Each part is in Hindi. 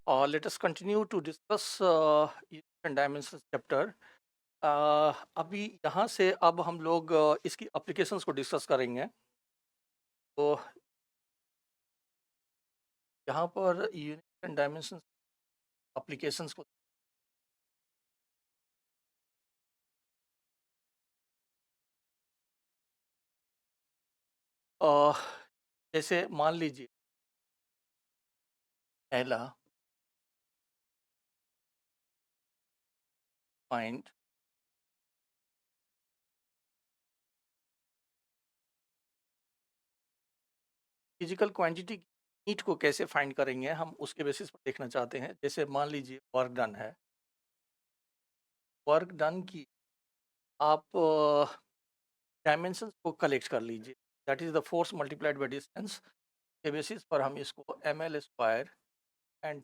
Let us continue to discuss units and dimensions chapter. अभी यहाँ से अब हम लोग इसकी एप्लीकेशंस को डिस्कस करेंगे। तो यहाँ per unit and dimensions applications को अ, जैसे मान लीजिए पहला पॉइंट फिजिकल क्वांटिटी नीट को कैसे फाइंड करेंगे हम उसके बेसिस पर देखना चाहते हैं। जैसे मान लीजिए वर्क डन है, वर्क डन की आप डायमेंशंस को कलेक्ट कर लीजिए। That is the force multiplied by distance के बेसिस पर हम इसको ml स्क्वायर एंड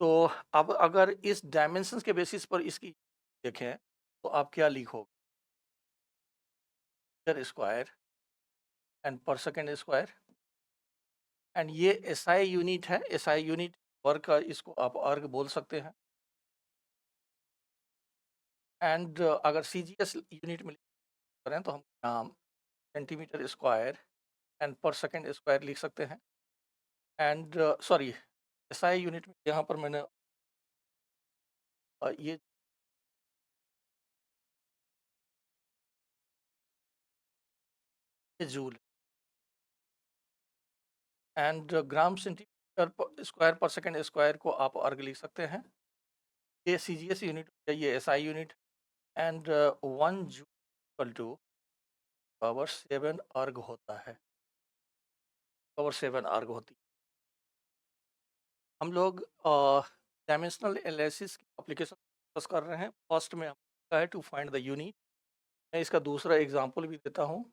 तो अब अगर इस डायमेंशंस के बेसिस पर इसकी देखें तो आप क्या लिखोगे? Metre square and per second square and ये एसआई यूनिट है। एसआई यूनिट वर्क का, इसको आप अर्ग बोल सकते हैं। एंड अगर सीजीएस यूनिट में करें तो हम नाम centimetre square and per second square लिख सकते हैं। एंड सॉरी, एसआई यूनिट में यहाँ पर मैंने ये joule and gram centimetre square per second square को आप अर्ग लिख सकते हैं। ये सीजीएस यूनिट, ये SI unit and 1 joule equal to power 7 erg होता है। पावर 7 अर्ग होती है। हम लोग डायमेंशनल एनालिसिस की एप्लीकेशन डिस्कस कर रहे हैं। फर्स्ट में हमका है टू फाइंड द यूनिट। मैं इसका दूसरा एग्जांपल भी देता हूँ।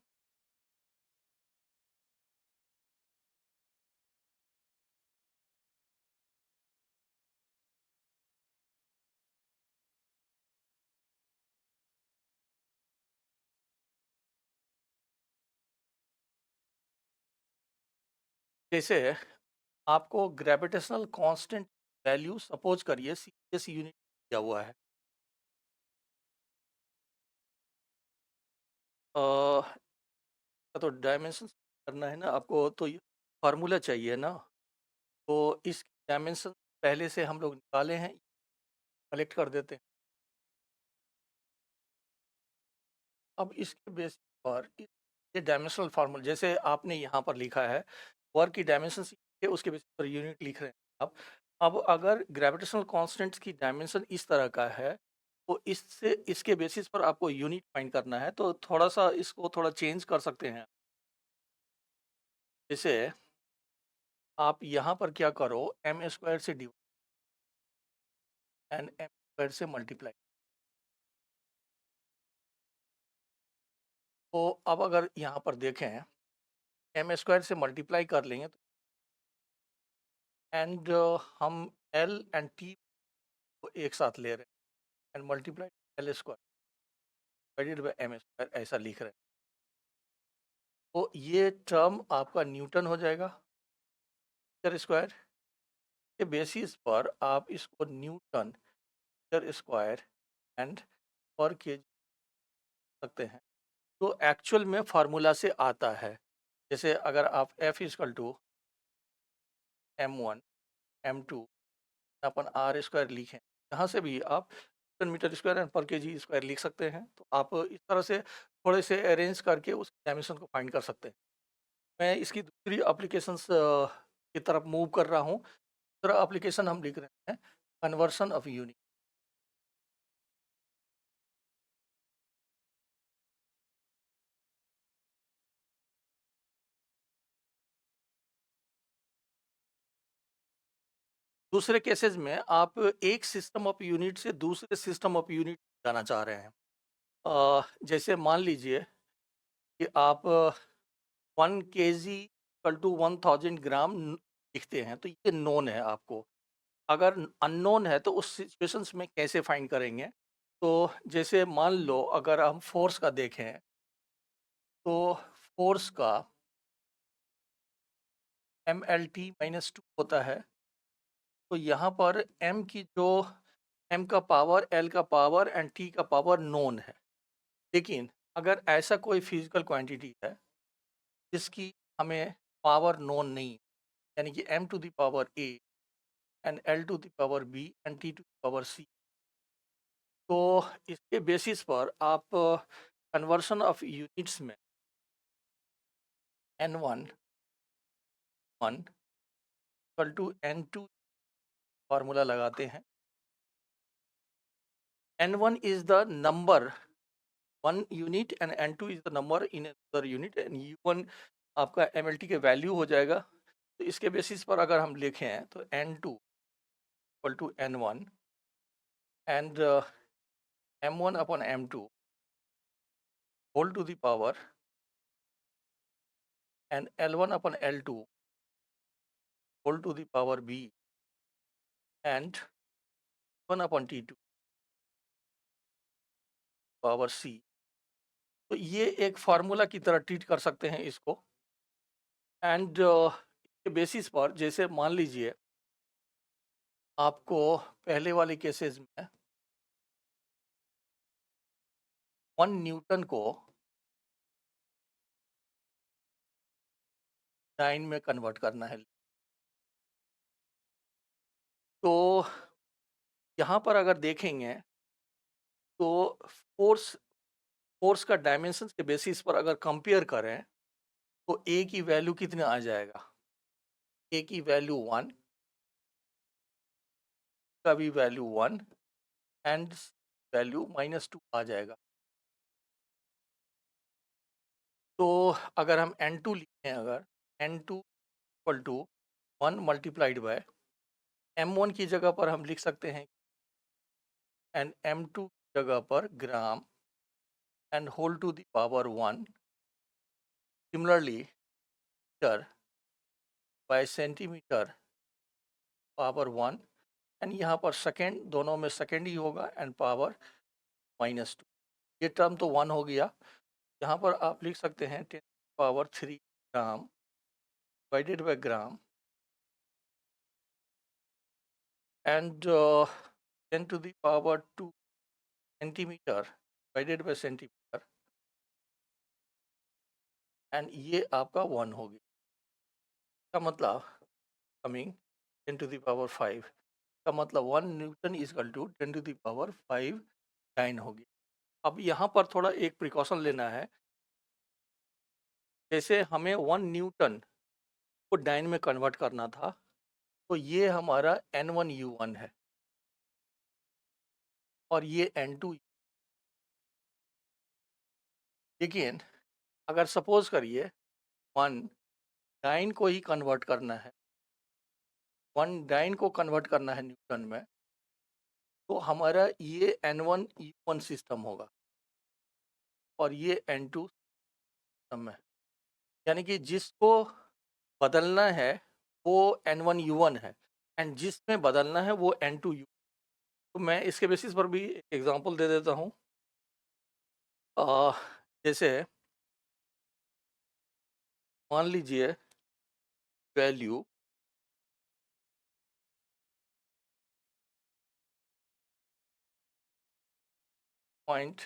जैसे आपको ग्रेविटेशनल कांस्टेंट वैल्यू सपोज करिए सीजीएस यूनिट दिया हुआ है। तो डायमेंशन करना है ना आपको, तो ये फार्मूला चाहिए ना। तो इस डायमेंशन पहले से हम लोग निकाले हैं, कलेक्ट कर देते हैं। अब इसके बेसिस पर ये डायमेंशनल फार्मूला जैसे आपने यहाँ पर लिखा है, वर्क की डायमेंशन उसके बेसिस पर यूनिट लिख रहे हैं आप। अब अगर ग्रेविटेशनल कांस्टेंट्स की डायमेंशन इस तरह का है तो इससे इसके बेसिस पर आपको यूनिट फाइंड करना है। तो थोड़ा सा इसको थोड़ा चेंज कर सकते हैं। जैसे आप यहाँ पर क्या करो, एम स्क्वायर से डिवाइड एंड एम स्क्वायर से मल्टीप्लाई। तो अब अगर यहाँ पर देखें, एम स्क्वायर से मल्टीप्लाई कर लेंगे तो एंड हम एल एंड टी को एक साथ ले रहे हैं and multiply L square divided by M square ऐसा लिख रहे हैं। तो ये टर्म आपका न्यूटन हो जाएगा मीटर स्क्वायर के बेसिस पर आप इसको न्यूटन मीटर स्क्वायर एंड पर के सकते हैं। तो एक्चुअल में फार्मूला से आता है। जैसे अगर आप F equal to m1 m2 upon R square लिखें, यहाँ से भी आप न्यूटन मीटर स्क्वायर एंड पर के जी स्क्वायर लिख सकते हैं। तो आप इस तरह से थोड़े से अरेंज करके उस डायमेंशन को फाइंड कर सकते हैं। मैं इसकी दूसरी एप्लीकेशंस की तरफ मूव कर रहा हूँ। दूसरा एप्लीकेशन हम लिख रहे हैं कन्वर्सन ऑफ यूनिट। दूसरे केसेस में आप एक सिस्टम ऑफ यूनिट से दूसरे सिस्टम ऑफ यूनिट जाना चाह रहे हैं। जैसे मान लीजिए कि आप 1 kg इक्वल टू 1000 ग्राम लिखते हैं, तो ये नोन है आपको। अगर अननोन है तो उस सिचुएशंस में कैसे फाइंड करेंगे? तो जैसे मान लो अगर हम फोर्स का देखें तो फोर्स का MLT-2 होता है, तो यहाँ पर m की जो m का पावर, l का पावर एंड t का पावर नोन है। लेकिन अगर ऐसा कोई फिजिकल क्वांटिटी है जिसकी हमें पावर नोन नहीं, यानी कि m to the power a and l to the power b and t to the power c, तो इसके बेसिस पर आप कन्वर्शन ऑफ यूनिट्स में n1 1 equal to n2 formula लगाते हैं। n1 is the number one unit and n2 is the number in another unit and u1 आपका mlt के वैल्यू हो जाएगा। तो इसके बेसिस पर अगर हम लिखें तो n2 equal to n1 and m1 upon m2 whole to the power and l1 upon l2 whole to the power b and 1 upon t2 power c। तो ये एक फार्मूला की तरह ट्रीट कर सकते हैं इसको। एंड इसके बेसिस पर जैसे मान लीजिए आपको पहले वाले केसेस में 1 न्यूटन को डाइन में कन्वर्ट करना है, तो यहाँ पर अगर देखेंगे तो फोर्स फोर्स का डायमेंशंस के बेसिस पर अगर कंपेयर करें तो ए की वैल्यू कितने आ जाएगा, ए की वैल्यू 1, का भी वैल्यू 1 एंड वैल्यू -2 आ जाएगा। तो अगर हम n2 लिखें, अगर n2 equal to 1 multiplied by m1 की जगह पर हम लिख सकते हैं एंड m2 की जगह पर gram and whole to the power 1, similarly metre by centimetre power 1 and यहाँ पर सेकेंड, दोनों में सेकेंड ही होगा एंड पावर -2। ये टर्म तो 1 हो गया। यहाँ पर आप लिख सकते हैं 10 power 3 gram divided by gram and 10 to the power 2 centimetre divided by centimetre and ये आपका 1 हो गया। का मतलब कमिंग 10 टू द पावर 5 का मतलब 1 newton is equal to 10 to the power 5 dyne हो गया। अब यहाँ पर थोड़ा एक प्रिकॉशन लेना है, जैसे हमें 1 न्यूटन को डाइन में कन्वर्ट करना था, तो ये हमारा n1u1 है और ये n2। लेकिन अगर सपोज करिए 1 डाइन को ही कन्वर्ट करना है, 1 डाइन को कन्वर्ट करना है न्यूटन में, तो हमारा ये n1u1 सिस्टम होगा और ये n2 सिस्टम है। यानी कि जिसको बदलना है वो n1u1 है एंड जिसमें बदलना है वो n2u। तो मैं इसके बेसिस पर भी एक एग्जांपल दे देता हूँ। जैसे मान लीजिए वैल्यू पॉइंट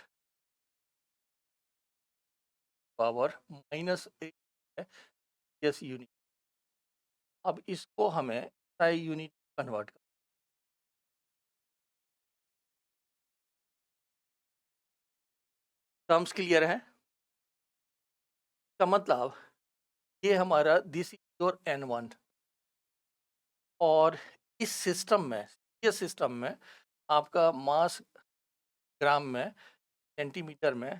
पावर -8 है एस यूनिट। अब इसको हमें SI यूनिट कन्वर्ट कर, टर्म्स क्लियर है? का मतलब ये हमारा दिस इज योर n1 और इस सिस्टम में, ये सिस्टम में आपका मास ग्राम में, सेंटीमीटर में,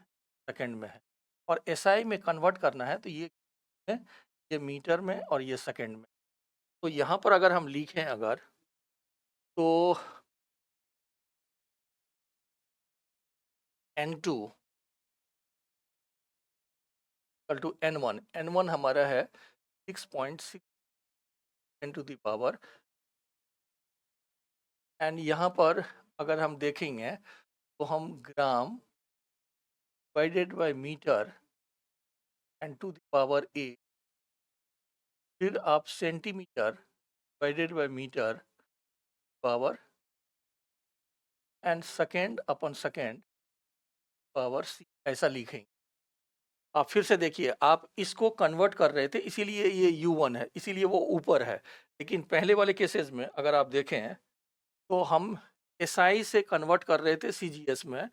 सेकंड में है और SI में कन्वर्ट करना है तो ये मीटर में और ये सेकंड में। तो यहाँ पर अगर हम लिखें अगर, तो n2 इक्वल टू n1 हमारा है 6.6 टू द पावर एंड यहाँ पर अगर हम देखेंगे तो हम gram divided by metre and to the power 8 फिर आप centimetre divided by metre power and second upon second power C ऐसा लिखेंगे। आप फिर से देखिए, आप इसको कन्वर्ट कर रहे थे इसीलिए ये U1 है, इसीलिए वो ऊपर है। लेकिन पहले वाले केसेस में अगर आप देखें तो हम SI से कन्वर्ट कर रहे थे CGS में,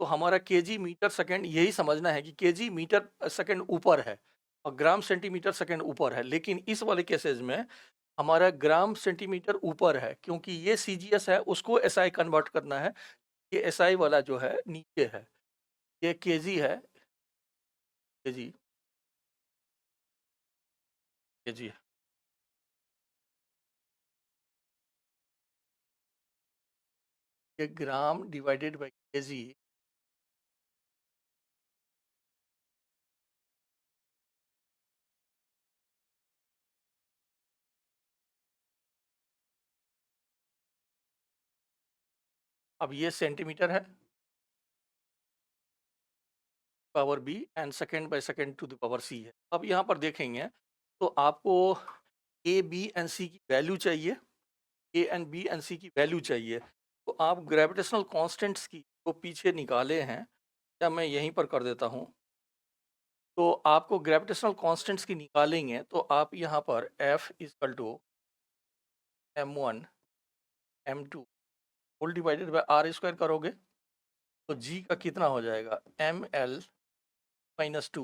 तो हमारा केजी मीटर सेकंड यही समझना है कि केजी मीटर सेकंड ऊपर है और ग्राम सेंटीमीटर सेकंड ऊपर है। लेकिन इस वाले केसेस में हमारा ग्राम सेंटीमीटर ऊपर है, क्योंकि ये CGS है, उसको SI कन्वर्ट करना है। ये SI वाला जो है नीचे है, ये केजी है, केजी केजी। ये ग्राम डिवाइडेड बाय केजी। अब ये सेंटीमीटर है, power B and second by second to the power C है। अब यहाँ पर देखेंगे तो आपको ए बी एंड सी की वैल्यू चाहिए, ए एंड बी एंड सी की वैल्यू चाहिए। तो आप ग्रेविटेशनल कांस्टेंट्स की जो पीछे निकाले हैं, या मैं यहीं पर कर देता हूँ। तो आपको ग्रेविटेशनल कांस्टेंट्स की निकालेंगे तो आप यहाँ पर F equal to m1 m2 whole divided by R square करोगे तो g का कितना हो जाएगा, ml minus 2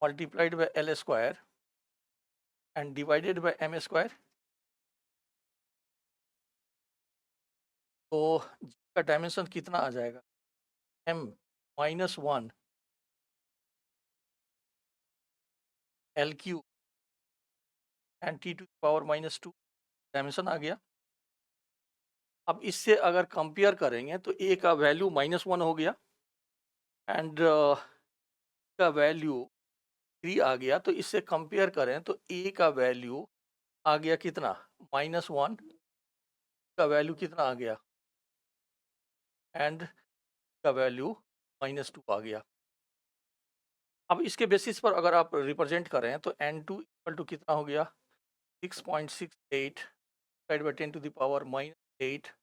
multiplied by L square and divided by m square. तो g का डायमेंशन कितना आ जाएगा, m minus 1 L Q and T to power minus 2 dimension आ गया। अब इससे अगर कंपेयर करेंगे तो ए का वैल्यू माइनस 1 हो गया एंड का वैल्यू 3 आ गया। तो इससे कंपेयर करें तो ए का वैल्यू आ गया कितना, -1 का वैल्यू कितना आ गया एंड का वैल्यू -2 आ गया। अब इसके बेसिस पर अगर आप रिप्रेजेंट करें तो n2 इक्वल टू कितना हो गया, 6.68 divide by 10 to the power -8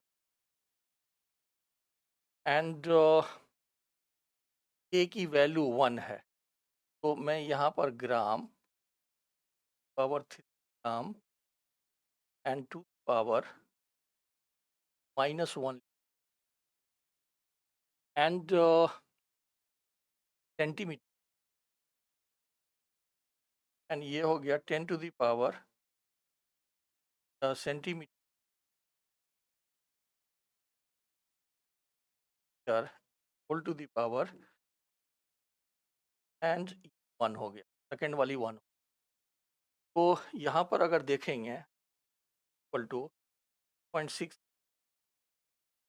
and A की वैल्यू 1 है। तो मैं यहाँ पर gram power 3 gram and 2 power -1 and centimetre and ये हो गया 10 to the power centimetre whole to the power and 1 हो गया, सेकेंड वाली 1। तो यहाँ पर अगर देखेंगे equal to 0.6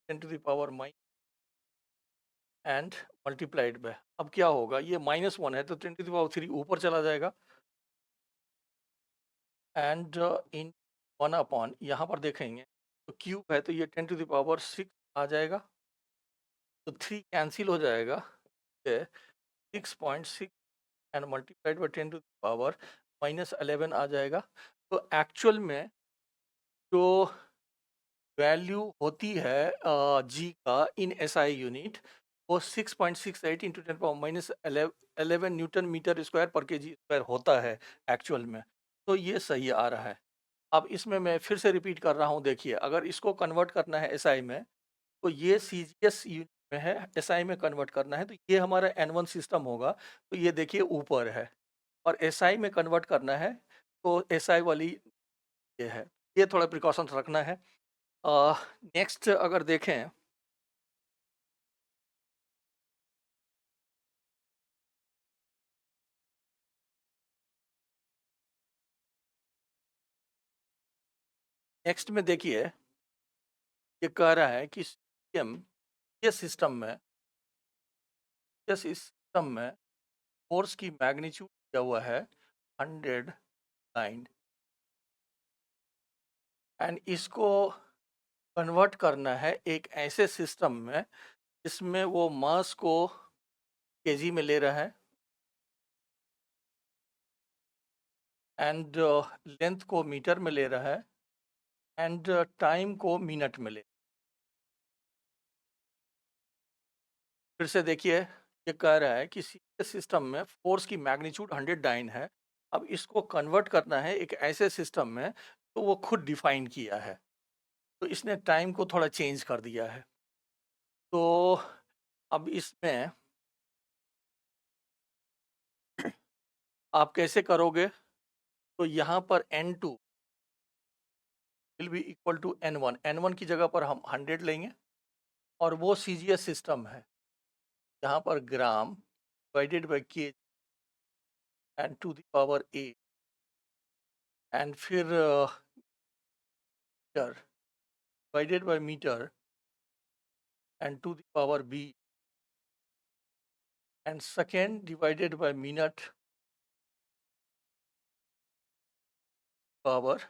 10 to the power minus and multiplied by, अब क्या होगा, ये -1 है तो 10 टू द पावर 3 ऊपर चला जाएगा एंड इन 1 अपॉन, यहाँ पर देखेंगे तो क्यूब है तो ये 10 टू द पावर 6 आ जाएगा। तो 3 कैंसिल हो जाएगा, 6.6 and multiplied by 10 to the power -11 आ जाएगा। तो एक्चुअल में जो वैल्यू होती है जी का इन SI यूनिट, वो 6.68 into 10 power minus 11 newton metre square per K जी स्क्वायर होता है एक्चुअल में। तो ये सही आ रहा है। अब इसमें मैं फिर से रिपीट कर रहा हूँ, देखिए अगर इसको कन्वर्ट करना है SI में तो ये CGS यूनिट में है, SI में कन्वर्ट करना है तो ये हमारा N1 सिस्टम होगा। तो ये देखिए ऊपर है, और SI में कन्वर्ट करना है तो SI वाली ये है। ये थोड़ा प्रिकॉशंस रखना है। नेक्स्ट अगर देखें नेक्स्ट में देखिए, ये कह रहा है कि सिस्टम, ये सिस्टम में, इस सिस्टम में फोर्स की मैग्नीट्यूड दिया हुआ है 109 एंड इसको कन्वर्ट करना है एक ऐसे सिस्टम में जिसमें वो मास को केजी में ले रहा है एंड लेंथ को मीटर में ले रहा है एंड टाइम को मिनट में ले। फिर से देखिए, ये कह रहा है कि सीरियस सिस्टम में फोर्स की मैग्नीट्यूड 100 डाइन है। अब इसको कन्वर्ट करना है एक ऐसे सिस्टम में तो वो खुद डिफाइन किया है, तो इसने टाइम को थोड़ा चेंज कर दिया है। तो अब इसमें आप कैसे करोगे? तो यहाँ पर n2 will be equal to n1। n1 की जगह पर हम 100 लेंगे और वो सीजीएस सिस्टम है। यहाँ पर gram divided by K and to the power a and फिर metre divided by metre and to the power b and second divided by minute power.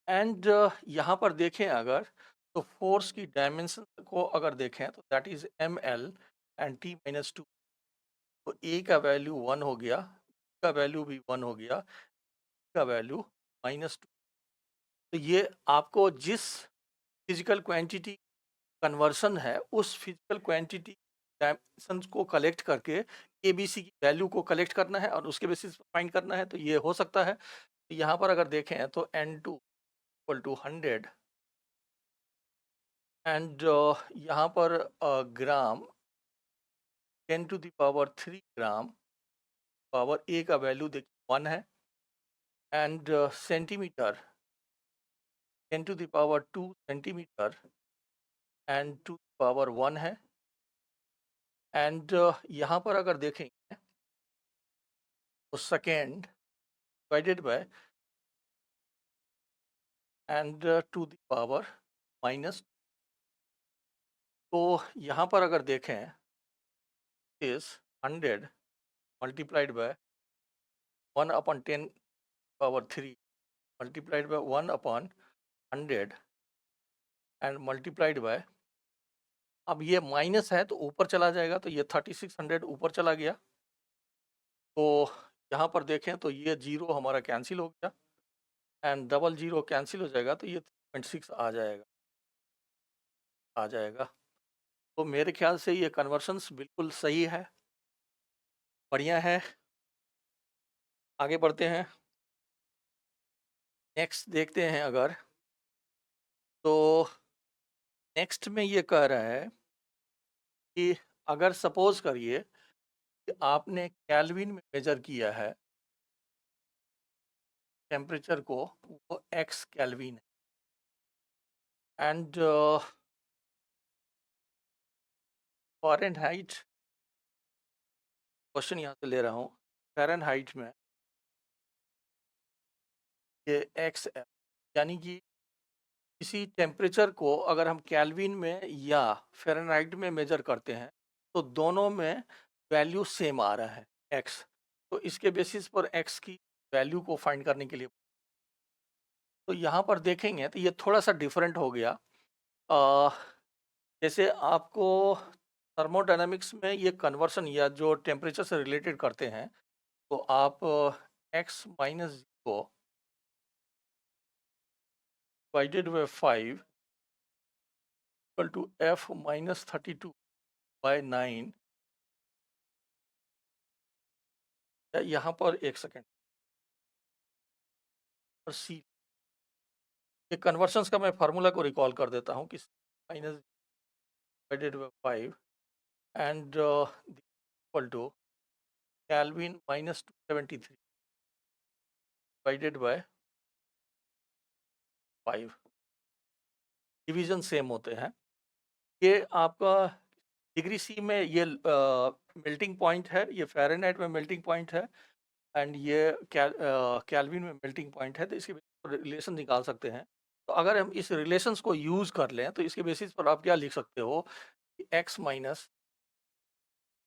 And यहाँ पर देखें अगर, तो फोर्स की डायमेंशन को अगर देखें तो that is ml and t minus 2। तो a का वैल्यू 1 हो गया, b का वैल्यू भी 1 हो गया, c का वैल्यू -2। तो ये आपको जिस फिजिकल क्वांटिटी कन्वर्सन है उस फिजिकल क्वांटिटी डायमेंशंस को कलेक्ट करके ABC की वैल्यू को कलेक्ट करना है और उसके बेसिस पर फाइंड करना है। तो ये हो सकता है। तो यहाँ पर अगर देखें तो n2 इक्वल टू 100 एंड यहाँ पर gram 10 to the power 3 gram, power a का वैल्यू देखिए 1 है and centimetre 10 to the power 2 centimetre and to power 1 है। एंड यहाँ पर अगर देखेंगे तो second divided by and to the power minus. तो यहाँ पर अगर देखें इस 100 multiplied by 1/10 power 3 multiplied by 1/100 and multiplied by, अब ये माइनस है तो ऊपर चला जाएगा, तो ये 3600 ऊपर चला गया। तो यहाँ पर देखें तो ये जीरो हमारा कैंसिल हो गया एंड डबल जीरो कैंसिल हो जाएगा, तो ये 3.6 आ जाएगा। तो मेरे ख्याल से ये कन्वर्शंस बिल्कुल सही है, बढ़िया है। आगे बढ़ते हैं, नेक्स्ट देखते हैं अगर, तो नेक्स्ट में ये कह रहा है कि अगर सपोज करिए कि आपने केल्विन में मेजर किया है टेम्परेचर को, वो x केल्विन है एंड फ़ारेनहाइट, क्वेश्चन यहाँ से ले रहा हूँ, फ़ारेनहाइट में ये x है, यानी कि किसी टेम्परेचर को अगर हम केल्विन में या फ़ारेनहाइट में मेजर करते हैं तो दोनों में वैल्यू सेम आ रहा है x। तो इसके बेसिस पर x की वैल्यू को फाइंड करने के लिए, तो यहाँ पर देखेंगे तो ये थोड़ा सा डिफरेंट हो गया। अ, जैसे आपको थर्मोडायनामिक्स में ये कन्वर्सन या जो टेम्परेचर से रिलेटेड करते हैं, तो आप x minus zero divided by 5 equal to f minus 32 by 9। यहाँ पर एक सेकेंड पर सी, ये कन्वर्शंस का मैं फार्मूला को रिकॉल कर देता हूँ कि minus divided by 5 and equal to kelvin minus 273 divided by 5। Division same होते हैं। ये आपका डिग्री सी में ये मेल्टिंग पॉइंट है, ये फ़ारेनहाइट में मेल्टिंग पॉइंट है एंड ये केल्विन में मेल्टिंग पॉइंट है। तो इसके रिलेशन निकाल सकते हैं। तो अगर हम इस रिलेशंस को यूज़ कर लें तो इसके बेसिस पर आप क्या लिख सकते हो कि x minus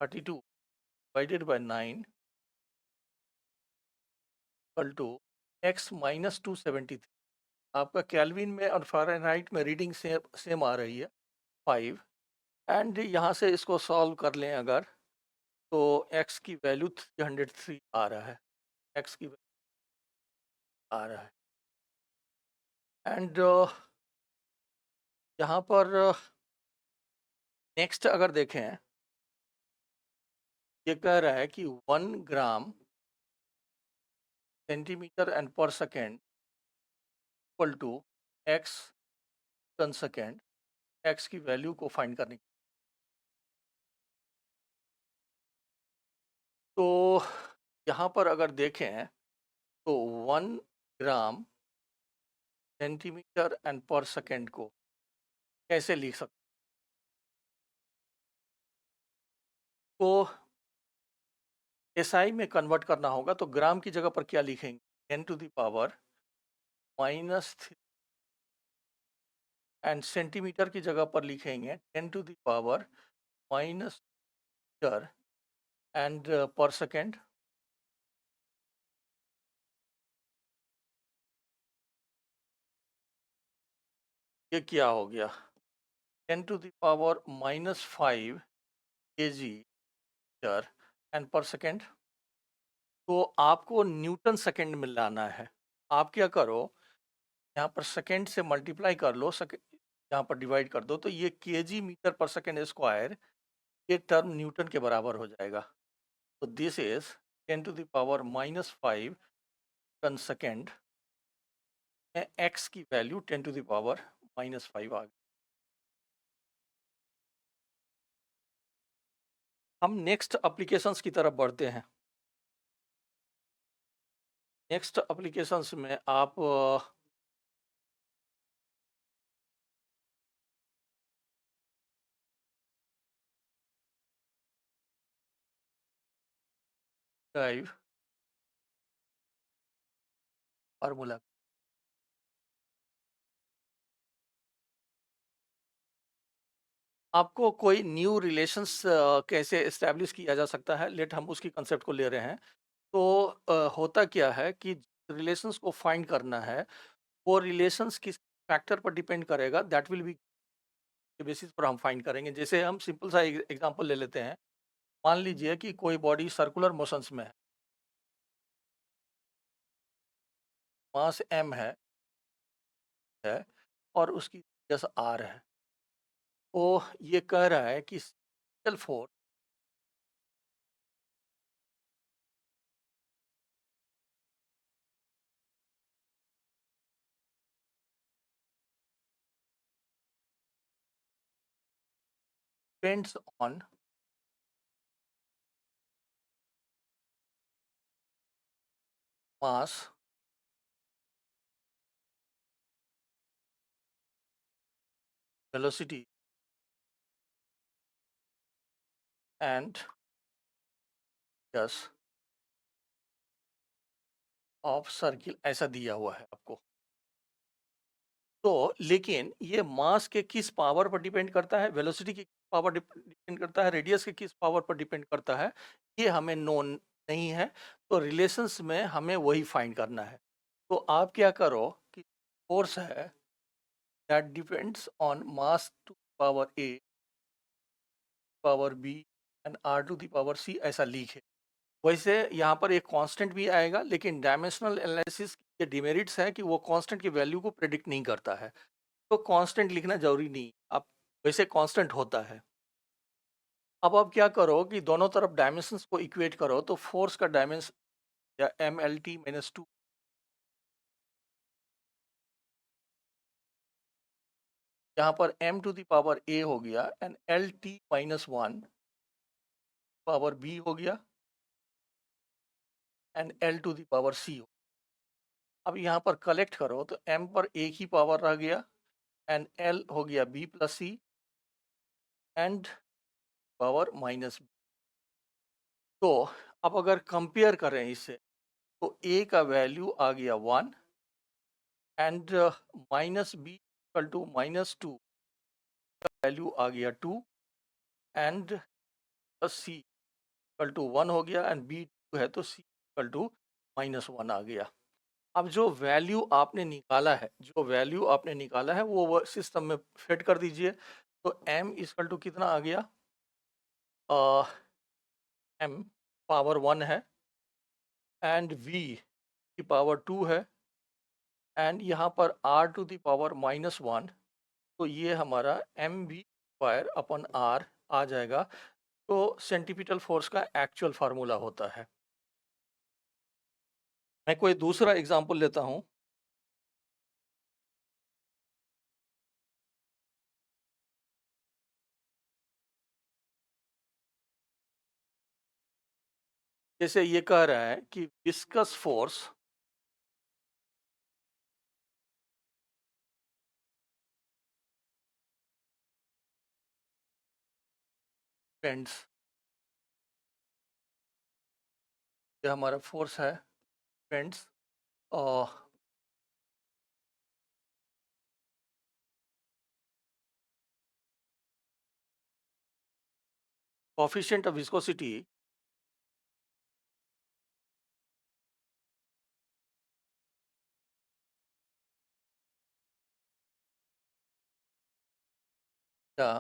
32 divided by 9 equal to x minus 273। आपका केल्विन में और फ़ारेनहाइट में रीडिंग सेम आ रही है 5। एंड यहाँ से इसको सॉल्व कर लें अगर, तो x की वैल्यू 303 आ रहा है, x की वैल्यू आ रहा है। एंड यहाँ पर नेक्स्ट अगर देखें, ये कह रहा है कि 1 gram centimetre and per second equal to x ton second, x की वैल्यू को फाइंड करने की। तो यहाँ पर अगर देखें तो 1 gram centimetre and per second को कैसे लिख सकते, तो एसआई में कन्वर्ट करना होगा। तो ग्राम की जगह पर क्या लिखेंगे, 10 to the power -3, and centimetre की जगह पर लिखेंगे 10 to the power -metre and per second. ये क्या हो गया, 10 to the power -5 kg metre and per second. तो आपको न्यूटन सेकेंड में लाना है। आप क्या करो, यहाँ पर सेकेंड से मल्टीप्लाई कर लो, यहाँ पर डिवाइड कर दो, तो ये KG metre per second square, ये टर्म न्यूटन के बराबर हो जाएगा। तो this is 10 to the power -5 ton second में x की वैल्यू 10 टू द पावर -5 आ गई। हम नेक्स्ट एप्लीकेशंस की तरफ बढ़ते हैं। नेक्स्ट एप्लीकेशंस में आप ड्राइव फार्मूला, आपको कोई न्यू रिलेशंस कैसे इस्टेब्लिश किया जा सकता है, लेट हम उसकी कंसेप्ट को ले रहे हैं। तो होता क्या है कि रिलेशंस को फाइंड करना है, वो रिलेशंस किस फैक्टर पर डिपेंड करेगा, दैट विल बी के बेसिस पर हम फाइंड करेंगे। जैसे हम सिंपल सा एग्जांपल ले लेते हैं। मान लीजिए कि कोई बॉडी सर्कुलर मोशंस में मास m है और उसकी रेडियस r है। तो ये कह रहा है कि force depends on mass velocity and yes of circle, ऐसा दिया हुआ है आपको। तो लेकिन ये मास के किस पावर पर डिपेंड करता है, वेलोसिटी की पावर डिपेंड करता है, रेडियस के किस पावर पर डिपेंड करता है, ये हमें नोन नहीं है। तो रिलेशंस में हमें वही फाइंड करना है। तो आप क्या करो कि फोर्स है that depends on mass to power A power B and R to the power C, ऐसा लिखे। वैसे यहाँ पर एक कांस्टेंट भी आएगा, लेकिन डायमेंशनल एनालिसिस के डिमेरिट्स है कि वो कांस्टेंट की वैल्यू को प्रेडिक्ट नहीं करता है। तो कांस्टेंट लिखना जरूरी नहीं, आप वैसे कांस्टेंट होता है। अब आप क्या करो कि दोनों तरफ डायमेंशंस को इक्वेट करो, तो फोर्स का डायमेंशन या MLT-2, यहाँ पर m to the power a हो गया एंड LT-1 पावर b हो गया and l to the power c हो। अब यहाँ पर कलेक्ट करो तो m पर एक ही पावर रह गया एंड l हो गया b plus c and power -b। तो अब अगर कंपेयर करें इससे, तो a का वैल्यू आ गया 1 एंड -b इक्वल टू -2 का वैल्यू आ गया 2 एंड c इक्वल टू 1 हो गया एंड b 2 है तो c इक्वल टू -1 आ गया। अब जो वैल्यू आपने निकाला है, वो सिस्टम में फिट कर दीजिए। तो m इक्वल टू कितना आ गया, m पावर 1 है एंड v की पावर 2 है एंड यहाँ पर r टू द पावर -1, तो ये हमारा mv² आ जाएगा। तो सेंटीपिटल फोर्स का एक्चुअल फार्मूला होता है। मैं कोई दूसरा एग्जांपल लेता हूँ। जैसे ये कह रहा है कि विस्कस फोर्स डिपेंड्स, ये हमारा फोर्स है, डिपेंड्स कोफिशिएंट ऑफ विस्कोसिटी या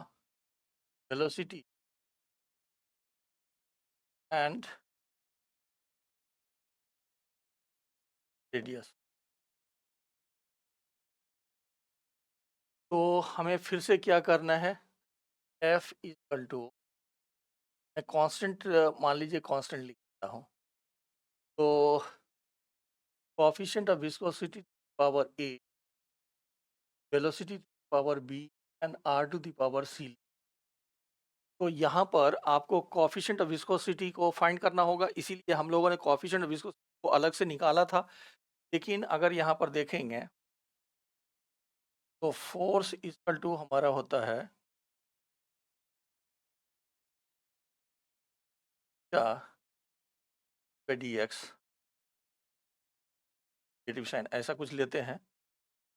वेलोसिटी एंड रेडियस। तो हमें फिर से क्या करना है, F इक्वल टू, मैं कांस्टेंट मान लीजिए कांस्टेंट लिखता हूँ, तो coefficient of viscosity power a, velocity power b and r to the power c। तो यहाँ पर आपको कोफिशिएंट ऑफ विस्कोसिटी को फाइंड करना होगा, इसीलिए हम लोगों ने कोफिशिएंट ऑफ विस्कोसिटी को अलग से निकाला था। लेकिन अगर यहाँ पर देखेंगे तो फोर्स इक्वल टू हमारा होता है क्या, डी एक्स नेगेटिव साइन ऐसा कुछ लेते हैं।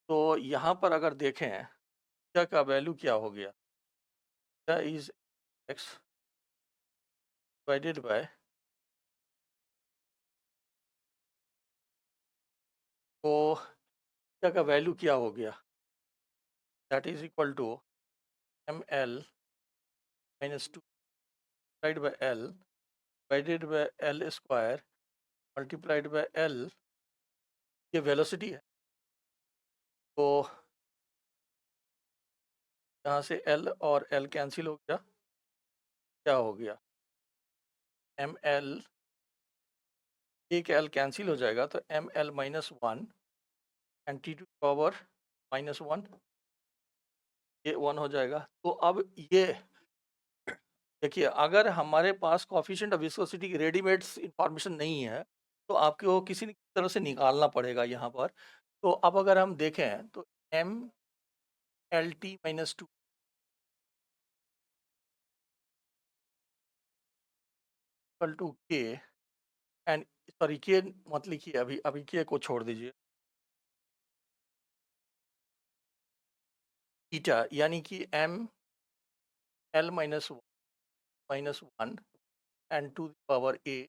तो यहाँ पर अगर देखें क्या का वैल्यू क्या हो गया, क्या इज एक्स डिवाइडेड बाय, तो क्या का वैल्यू क्या हो गया, that is equal to ml -2 divide by l divided by l square multiplied by l, ये वेलोसिटी है। तो यहाँ से l और l कैंसिल हो गया, क्या हो गया, ml, एक l कैंसिल हो जाएगा तो ml -1 and t to power -1, ये 1 हो जाएगा। तो अब ये देखिए, अगर हमारे पास कोफिशिएंट ऑफ विस्कोसिटी की रेडीमेड इंफॉर्मेशन नहीं है तो आपको किसी न किसी तरह से निकालना पड़ेगा यहाँ पर। तो अब अगर हम देखें तो M L T -2 equal to K and, sorry K मत लिखिए, अभी अभी के को छोड़ दीजिए, ईटा, यानी कि M L -1 and to power A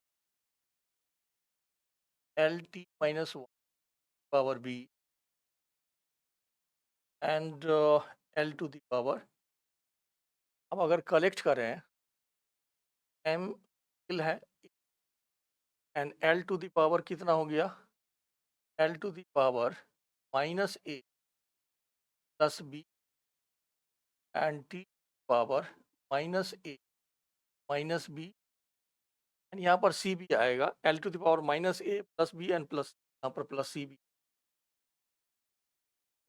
L T -1 power B and L to the power. अब अगर कलेक्ट करें, एम है and L to the power कितना हो गया, L to the power -a plus B and T power -a minus B, and यहाँ पर सी भी आएगा, L to the power -a plus B and plus यहाँ पर प्लस सी बी।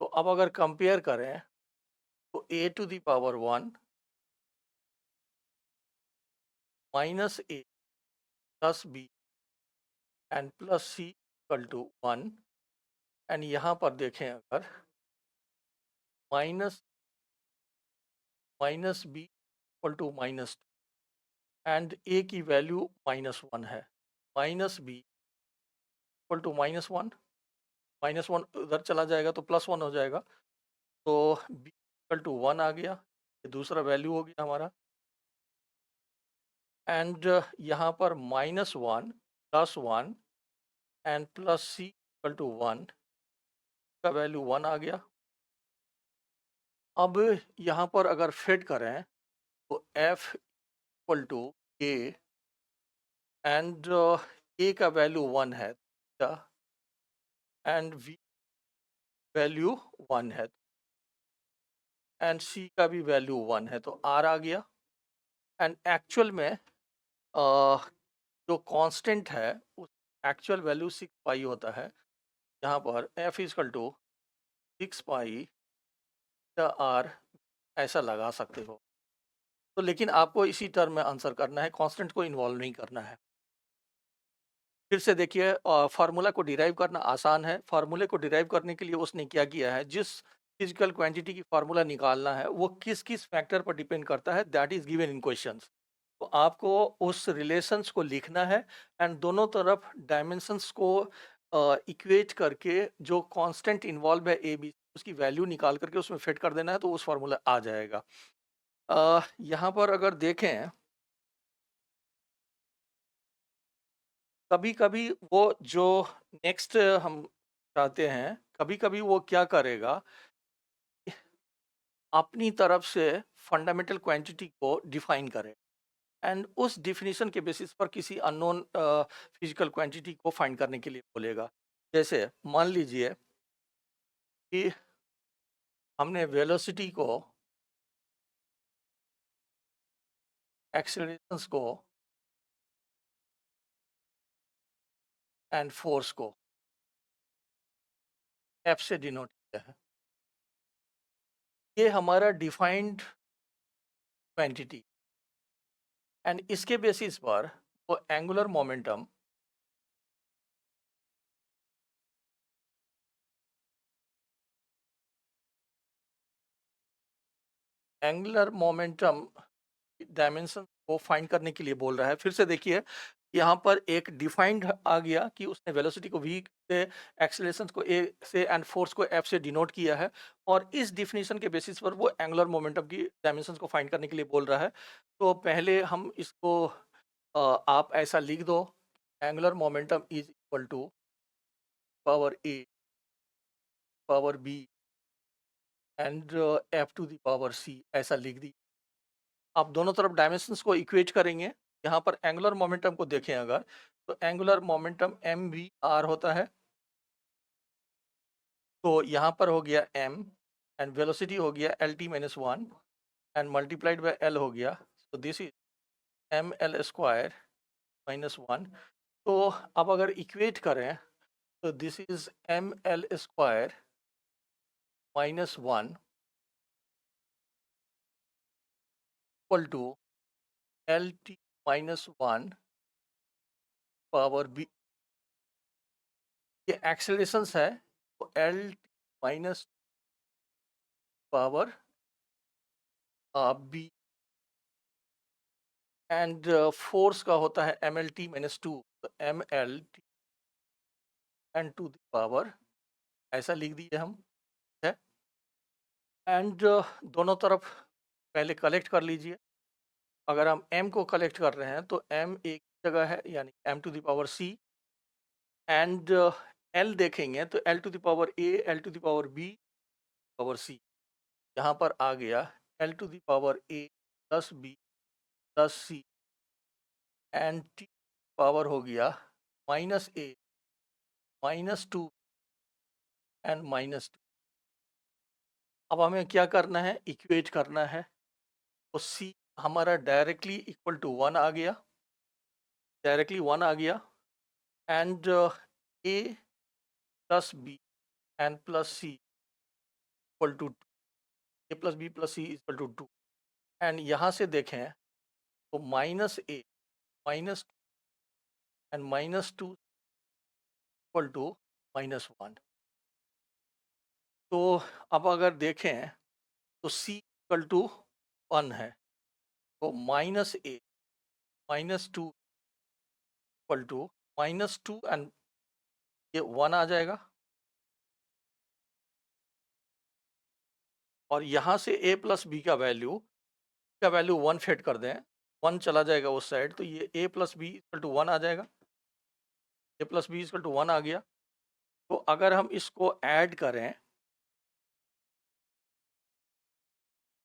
तो अब अगर कंपेयर करें तो a to the power 1 -a plus B and plus C equal to 1, and यहाँ पर देखें अगर minus B equal to -2 and a की वैल्यू -1 है, माइनस बी इक्वल टू -1, -1 उधर चला जाएगा तो +1 हो जाएगा, तो b इक्वल टू 1 आ गया, ये दूसरा वैल्यू हो गया हमारा। एंड यहाँ पर -1 +1 and plus C equal to 1 का वैल्यू 1 आ गया। अब यहाँ पर अगर फिट करें तो F equal to K and ए का वैल्यू 1 है एंड बी वैल्यू 1 है एंड सी का भी वैल्यू 1 है, तो आर आ गया। एंड एक्चुअल में जो कांस्टेंट है उस एक्चुअल वैल्यू 6 पाई होता है, यहाँ पर F equal to 6 pi R ऐसा लगा सकते हो। तो लेकिन आपको इसी टर्म में आंसर करना है, कांस्टेंट को इन्वॉल्व नहीं करना है। फिर से देखिए, फार्मूला को डिराइव करना आसान है। फार्मूले को डिराइव करने के लिए उसने क्या किया है, जिस फिजिकल क्वांटिटी की फार्मूला निकालना है वो किस किस फैक्टर पर डिपेंड करता है, that is given in questions. तो आपको उस रिलेशंस को लिखना है एंड दोनों तरफ डायमेंशंस को इक्वेट करके जो कांस्टेंट इन्वॉल्व है ए बी, उसकी वैल्यू निकाल करके उसमें फिट कर देना है, तो उस फार्मूला आ जाएगा। यहाँ पर अगर देखें, कभी कभी वो जो नेक्स्ट हम चाहते हैं, कभी कभी वो क्या करेगा, अपनी तरफ से फंडामेंटल क्वांटिटी को डिफाइन करे एंड उस डिफिनीशन के बेसिस पर किसी अननोन फिजिकल क्वांटिटी को फाइंड करने के लिए बोलेगा। जैसे मान लीजिए कि हमने वेलोसिटी को, एक्सेलरेशंस को एंड फोर्स को एफ से डिनोट किया है। ये हमारा डिफाइंड क्वांटिटी एंड इसके बेसिस पर वो angular momentum angular momentum dimension को फाइंड करने के लिए बोल रहा है। फिर से देखिए, यहाँ पर एक डिफाइंड आ गया कि उसने वेलोसिटी को v से, एक्सेलरेशन को a से एंड फोर्स को f से डिनोट किया है, और इस डिफिनीशन के बेसिस पर वो एंगुलर मोमेंटम की डायमेंशंस को फाइंड करने के लिए बोल रहा है। तो पहले हम इसको आप ऐसा लिख दो, angular momentum is equal to power a power b and f to the power c, ऐसा लिख दी। आप दोनों तरफ डायमेंशंस को इक्वेट करेंगे। यहाँ पर एंगुलर मोमेंटम को देखें अगर, तो angular momentum M V R होता है। तो यहाँ पर हो गया m एंड वेलोसिटी हो गया L T minus one and multiplied by l हो गया, तो this is M L square minus one. तो अब अगर इक्वेट करें तो this is M L square minus one equal to L T minus one power B. ये एक्सेलरेशंस है, तो L minus power B and force का होता है M L T minus two, तो M L T and to the power, ऐसा लिख दिए हम है। एंड दोनों तरफ पहले कलेक्ट कर लीजिए। अगर हम m को कलेक्ट कर रहे हैं तो m एक जगह है, यानी m to the power c, and l देखेंगे तो l to the power a, l to the power b, power c। यहाँ पर आ गया l to the power a plus b plus c and t power हो गया minus a minus two and minus two. अब हमें क्या करना है, इक्वेट करना है। तो c हमारा डायरेक्टली इक्वल टू वन आ गया, डायरेक्टली वन आ गया, and a plus B and plus C equal to two, A plus B plus C equal to two. And यहाँ से देखें तो minus A minus and minus two equal to minus one. तो अब अगर देखें तो c इक्वल टू वन है, तो minus A minus two equal to minus two and ये वन आ जाएगा, और यहाँ से a प्लस बी का वैल्यू वन फेट कर दें, वन चला जाएगा उस साइड, तो ये a plus B equal to one आ जाएगा, a plus B equal to one आ गया। तो अगर हम इसको ऐड करें,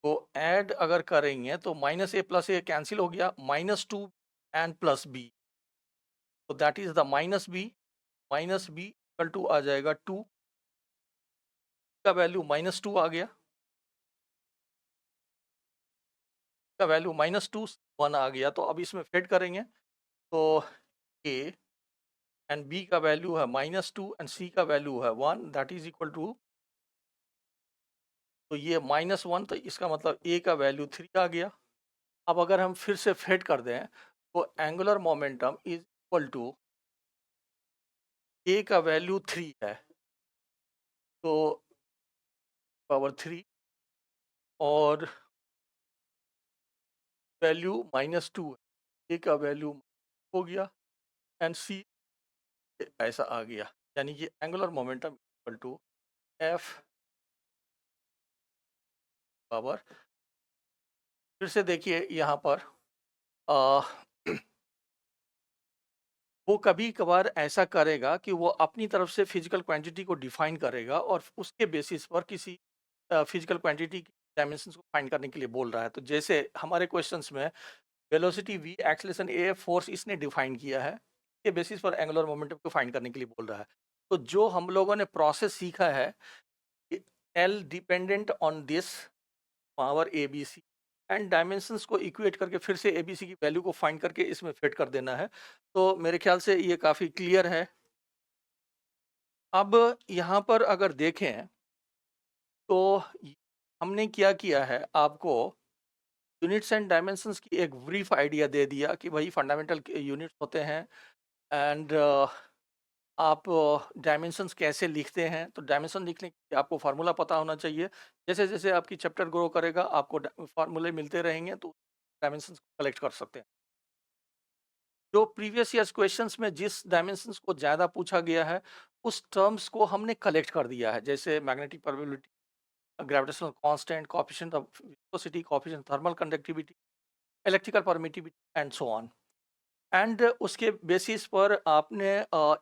तो ऐड अगर करेंगे तो minus A plus A cancel हो गया, minus two and plus B, तो that is the minus B equal to आ जाएगा 2 का वैल्यू -2 आ गया, का वैल्यू -2 1 आ गया। तो अब इसमें फिट करेंगे तो ए एंड बी का वैल्यू है -2 एंड सी का वैल्यू है 1, दैट इज इक्वल टू, तो ये -1, तो इसका मतलब ए का वैल्यू 3 आ गया। अब अगर हम फिर से फिट कर दें तो angular momentum is equal to, A का वैल्यू 3 है तो पावर 3 और वैल्यू -2 है, ए का वैल्यू हो गया एंड सी ऐसा आ गया, यानी कि angular momentum equal to F power. फिर से देखिए यहाँ पर आ, वो कभी कभार ऐसा करेगा कि वो अपनी तरफ से फिजिकल क्वांटिटी को डिफाइन करेगा और उसके बेसिस पर किसी फिजिकल क्वांटिटी की डायमेंशंस को फाइंड करने के लिए बोल रहा है। तो जैसे हमारे क्वेश्चंस में velocity v, acceleration a, force इसने डिफाइन किया है, इसके बेसिस पर एंगुलर मोमेंटम को फाइंड करने के लिए बोल रहा है। तो जो हम लोगों ने प्रोसेस सीखा है, L dependent on this power A B C and dimensions को इक्वेट करके फिर से ए बी सी की वैल्यू को फाइंड करके इसमें फिट कर देना है। तो मेरे ख्याल से ये काफ़ी क्लियर है। अब यहाँ पर अगर देखें तो हमने क्या किया है, आपको यूनिट्स एंड डायमेंशंस की एक ब्रीफ आइडिया दे दिया कि भाई फंडामेंटल यूनिट्स होते हैं एंड आप डायमेंशंस कैसे लिखते हैं। तो डायमेंशन लिखने के लिए आपको फार्मूला पता होना चाहिए। जैसे जैसे आपकी चैप्टर ग्रो करेगा आपको फार्मूले मिलते रहेंगे तो डायमेंशंस को कलेक्ट कर सकते हैं। जो प्रीवियस ईयर्स क्वेश्चंस में जिस डायमेंशंस को ज़्यादा पूछा गया है उस टर्म्स को हमने कलेक्ट कर दिया है, जैसे magnetic permeability, gravitational constant, coefficient of viscosity, coefficient thermal conductivity, electrical permittivity and so on. And उसके बेसिस पर आपने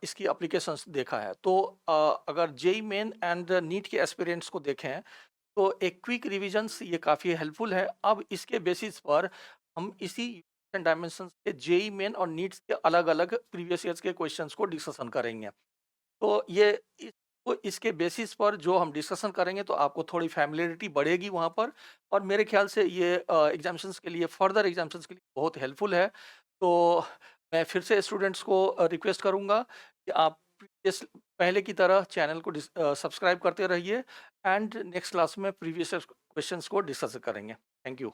इसकी एप्लीकेशंस देखा है। तो अगर जेई मेन एंड नीट के एस्पिरेंट्स को देखें तो एक क्विक रिविजन्स ये काफ़ी हेल्पफुल है। अब इसके बेसिस पर हम इसी डायमेंशंस के जेई मेन और नीट्स के अलग अलग प्रीवियस ईयर्स के क्वेश्चंस को डिस्कशन करेंगे। तो ये तो इसके बेसिस पर जो हम डिस्कशन करेंगे तो आपको थोड़ी फैमिलियरिटी बढ़ेगी वहाँ पर, और मेरे ख्याल से ये एग्जामिशंस के लिए, फर्दर एग्जामिशंस के लिए बहुत हेल्पफुल है। तो मैं फिर से स्टूडेंट्स को रिक्वेस्ट करूँगा कि आप इस पहले की तरह चैनल को सब्सक्राइब करते रहिए एंड नेक्स्ट क्लास में प्रीवियस क्वेश्चंस को डिस्कस करेंगे। Thank you.